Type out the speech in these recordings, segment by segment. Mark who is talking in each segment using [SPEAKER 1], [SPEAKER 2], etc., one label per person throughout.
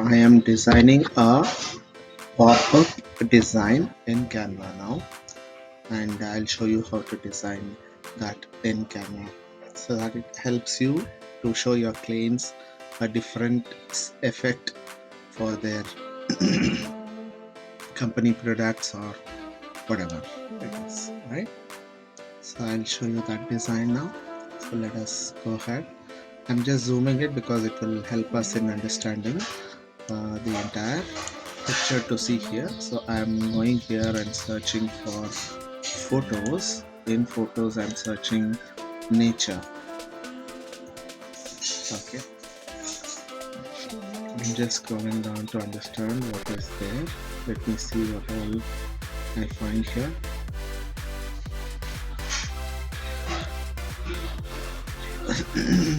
[SPEAKER 1] I am designing a pop-up design in Canva now, and I'll show you how to design that in Canva so that it helps you to show your clients a different effect for their company products or whatever it is, right? So I'll show you that design now. So let us go ahead. I'm just zooming it because it will help us in understanding the entire picture to see here. So I'm going here and searching for photos. In photos I'm searching nature. Okay, I'm just going down to understand what is there. Let me see what all I find here.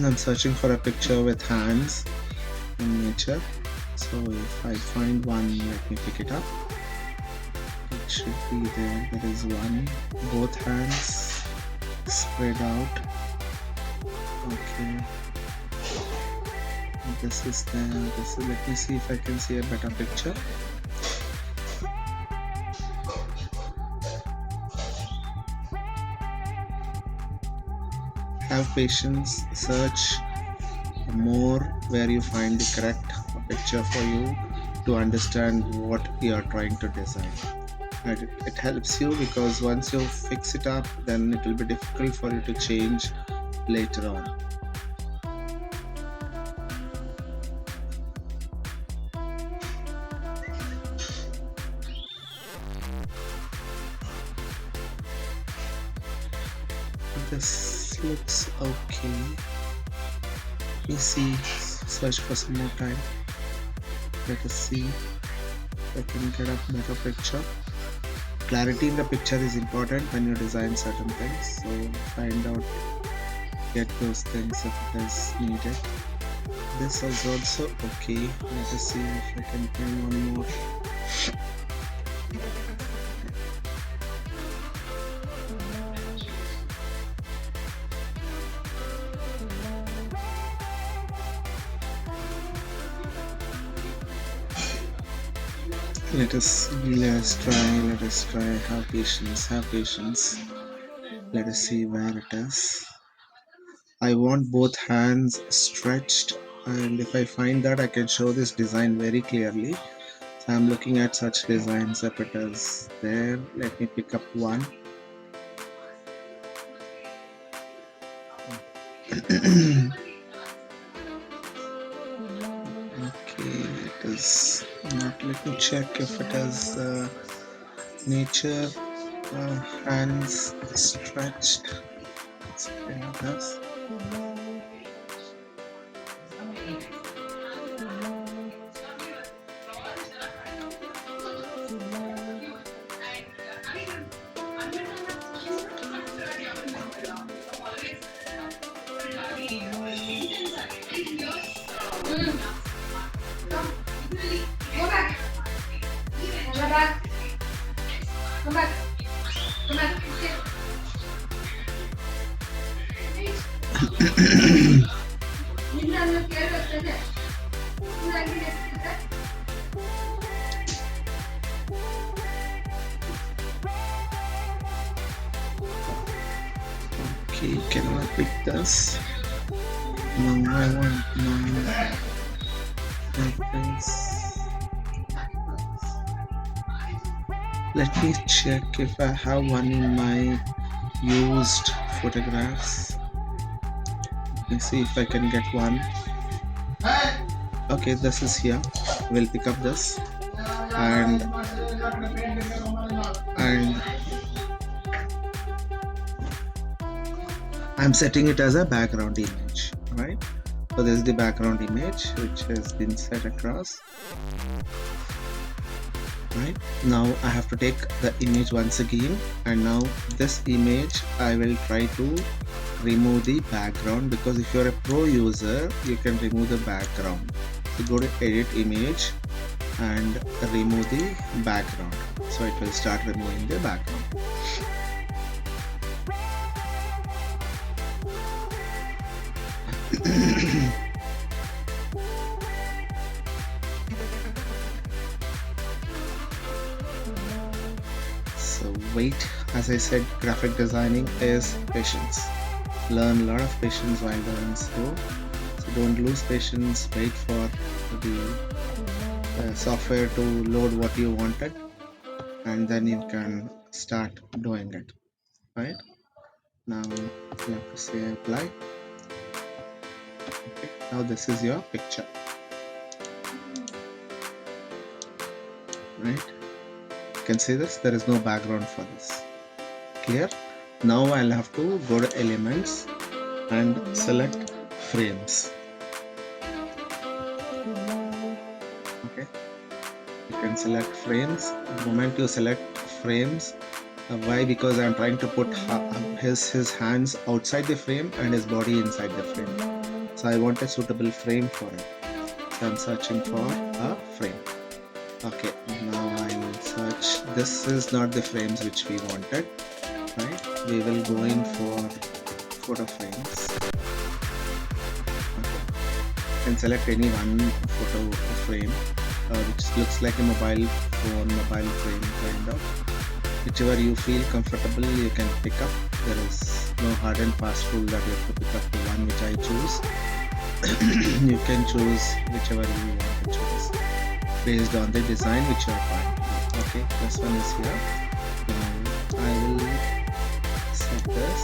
[SPEAKER 1] I'm searching for a picture with hands in nature. So if I find one, let me pick it up. It should be there. There is one. Both hands spread out. Okay. This is there. This is, let me see if I can see a better picture. Have patience. Search more where you find the correct picture for you to understand what you are trying to design. And it helps you because once you fix it up, then it will be difficult for you to change later on. This looks okay. Let me see, search for some more time. Let us see if I can get a better picture. Clarity in the picture is important when you design certain things, so find out, get those things if it is needed. This is also okay. Let us see if I can find one more. Let us try. Have patience. Let us see where it is. I want both hands stretched, and if I find that, I can show this design very clearly. So I'm looking at such designs. If it is there, let me pick up one. Okay, it is not. Let me check if it is nature, hands stretched. Let's bring this. Okay, can I pick this? No, I want mine like this. Let me check if I have one in my used photographs. Let me see if I can get one. Okay, this is here. We'll pick up this and I'm setting it as a background image, right? So this is the background image which has been set across. Right now I have to take the image once again, and now this image I will try to remove the background, because if you're a pro user you can remove the background. So go to edit image and remove the background, so it will start removing the background. So wait, as I said, graphic designing is patience. Learn a lot of patience while doing so. So don't lose patience, wait for the software to load what you wanted, and then you can start doing it. Right now, you have to say apply. Okay, now this is your picture. Right, you can see this, there is no background for this. Clear? Now I'll have to go to elements and select frames. Okay, you can select frames. The moment you select frames, why? Because I'm trying to put his hands outside the frame and his body inside the frame. So I want a suitable frame for it. So I'm searching for a frame. Okay, now I'll search. This is not the frames which we wanted, right? We will go in for photo frames. Okay. You can select any one photo frame which looks like a mobile phone, mobile frame kind of. Whichever you feel comfortable, you can pick up. There is no hard and fast rule that you have to pick up the one which I choose. You can choose whichever you want to choose based on the design which you are trying to do. Okay, this one is here. Now I will set this.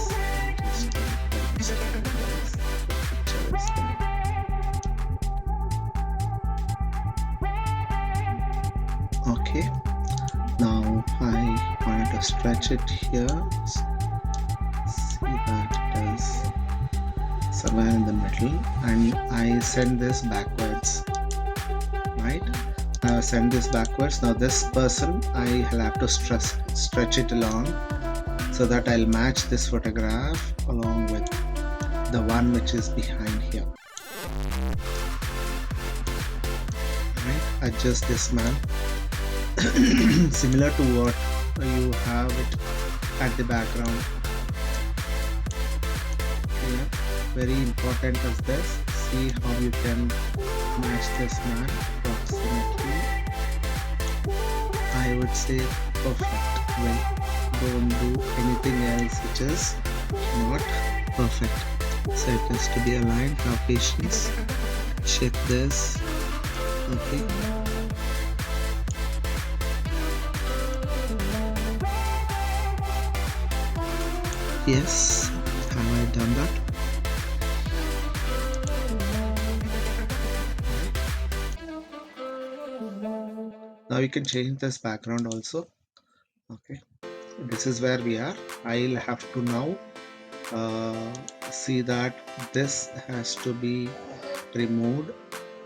[SPEAKER 1] Okay, now I want to stretch it here. See that it is somewhere in the middle, and I send this backwards. Right, now send this backwards. Now this person, I'll have to stretch it along so that I'll match this photograph along with the one which is behind here. Right, adjust this man similar to what you have it at the background. Yeah, very important is this. See how you can match this man approximately. I would say perfect. Well, don't do anything else which is not perfect. So it has to be aligned. Have patience. Check this. Okay. Yes, have I done that? Now you can change this background also. Okay, this is where we are. I'll have to now see that this has to be removed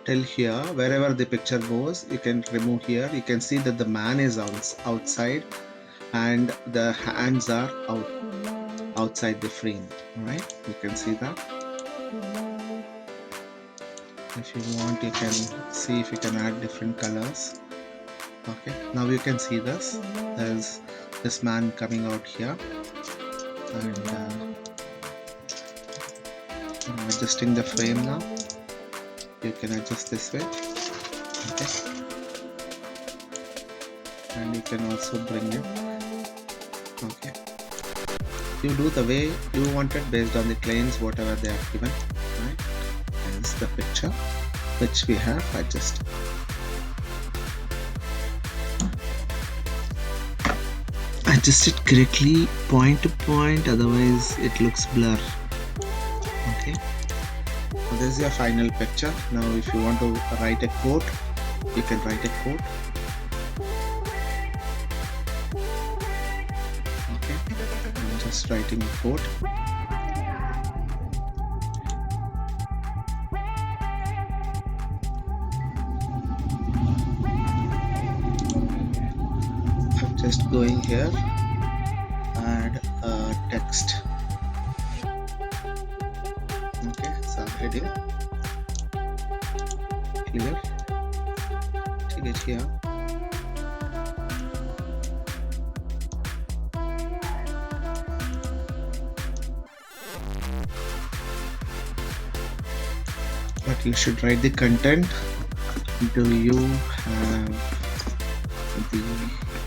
[SPEAKER 1] till here. Wherever the picture goes, you can remove here. You can see that the man is outside and the hands are outside the frame. Right, you can see that. If you want, you can see if you can add different colors. Okay, now you can see this. There's this man coming out here, and I'm adjusting the frame now. You can adjust this way. Okay, and you can also bring it. Okay, you do the way you want it based on the claims whatever they are given. Right, and this is the picture which we have adjusted. Adjust it correctly point to point, otherwise it looks blur. Okay, so this is your final picture. Now if you want to write a quote, you can write a quote. Okay, I'm just writing a quote. I'm just going here, add a text. Okay, so heading, clear, take it here. But you should write the content. Do you have the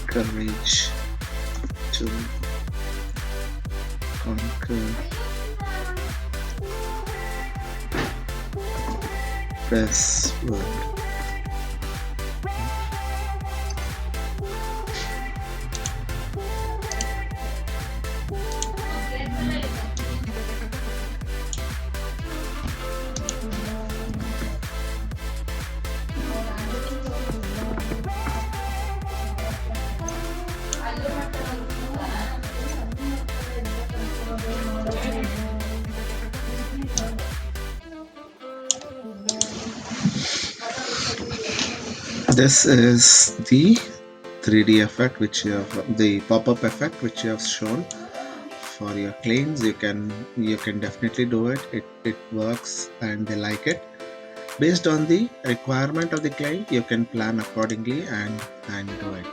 [SPEAKER 1] courage to conquer, press word. This is the 3D effect which you have, the pop-up effect which you have shown for your clients. You can definitely do it. It works and they like it. Based on the requirement of the client, you can plan accordingly and do it.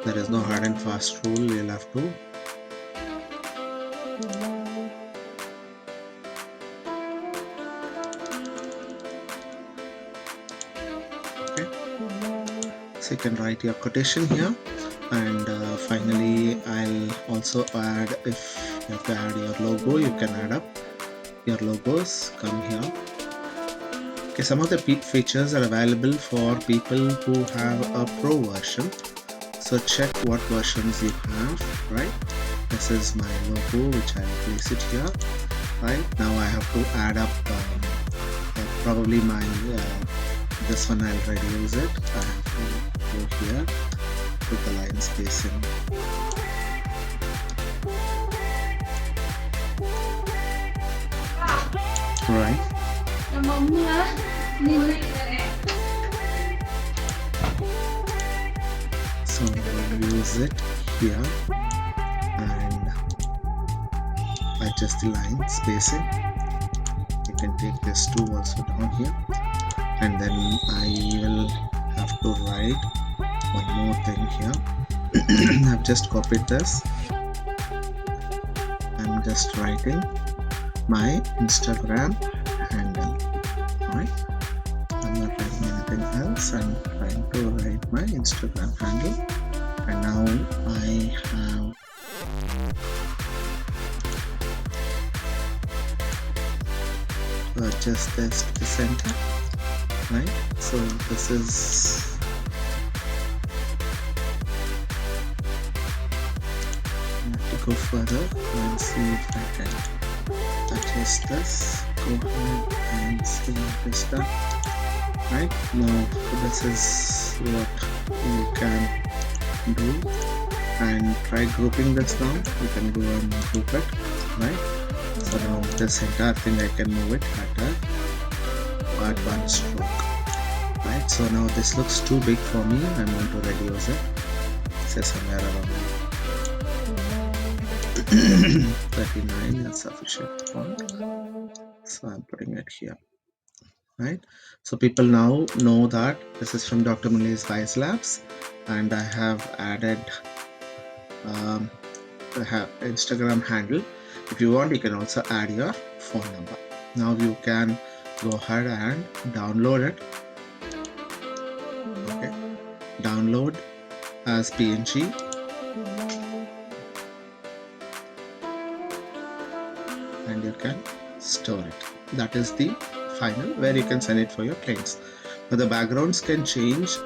[SPEAKER 1] There is no hard and fast rule. You'll have to. Okay. So you can write your quotation here, and finally I'll also add, if you have to add your logo, you can add up your logos. Come here. Okay, some of the features are available for people who have a pro version. So check what versions you have, right? This is my logo, which I'll place it here. Right now I have to add up probably my this one I'll reduce it. I have to go here, put the line spacing. Right. So I'll use it here and adjust the line spacing. You can take this two also down here, and then I will have to write one more thing here. I've just copied this. I'm just writing my Instagram handle. Alright, I'm not writing anything else. I'm trying to write my Instagram handle, and now I have adjust this to the center. Right, so this is I have to go further and see if I can adjust this. Go ahead and see if it's done. Right, now this is what you can do, and try grouping this down. You can go and group it. Right, so now this entire thing I can move it at one stroke. Right, so now this looks too big for me. I'm going to reduce it. Say somewhere around 39 is sufficient font. So I'm putting it here. Right, so people now know that this is from Dr. Muli's Vice Labs, and I have added the Instagram handle. If you want, you can also add your phone number. Now you can go ahead and download it. Okay, download as PNG, and you can store it. That is the final where you can send it for your clients. Now the backgrounds can change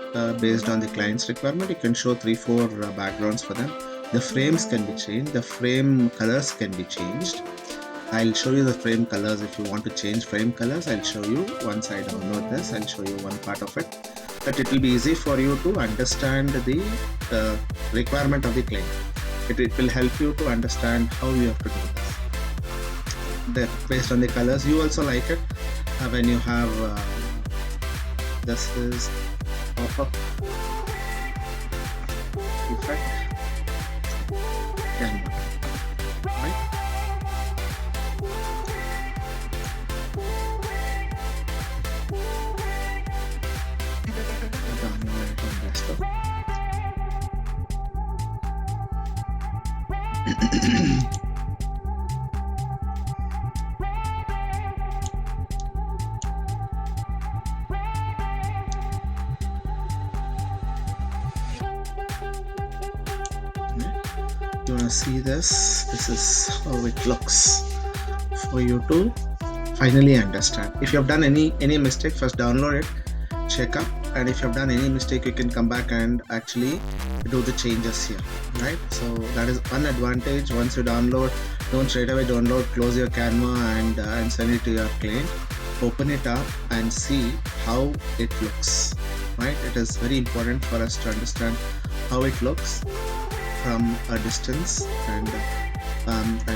[SPEAKER 1] based on the client's requirement. You can show 3-4 backgrounds for them. The frames can be changed. The frame colors can be changed. I'll show you the frame colors. If you want to change frame colors, I'll show you once I download this. I'll show you one part of it, but it will be easy for you to understand the requirement of the client. It will help you to understand how you have to do this. Based on the colors, you also like it when you have this is pop-up effect. Canva, right? You want to see this is how it looks for you to finally understand. If you have done any mistake, first download it, check up, and if you have done any mistake, you can come back and actually do the changes here, right? So that is one advantage. Once you download, don't straight away download, close your Canva and send it to your client. Open it up and see how it looks, right? It is very important for us to understand how it looks from a distance, and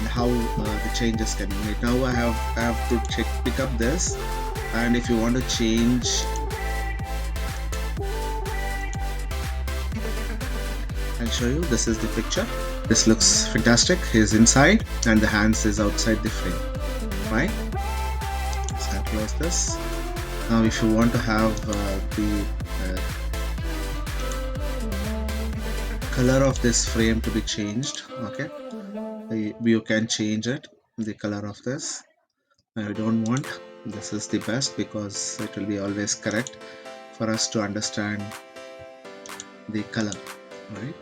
[SPEAKER 1] how the changes can be made. Now I have to pick up this, and if you want to change, I'll show you. This is the picture. This looks fantastic. He's inside and the hands is outside the frame, right? So I'll close this. Now if you want to have the color of this frame to be changed, okay, you can change it, the color of this. I don't want, this is the best because it will be always correct for us to understand the color, right?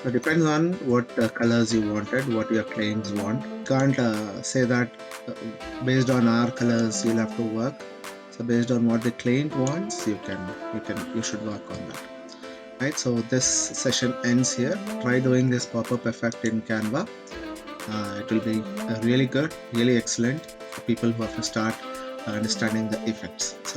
[SPEAKER 1] So it depends on what colors you wanted, what your clients want. Can't say that based on our colors you'll have to work. So based on what the client wants, you should work on that. Right, so this session ends here. Try doing this pop-up effect in Canva. It will be really good, really excellent for people who have to start understanding the effects. So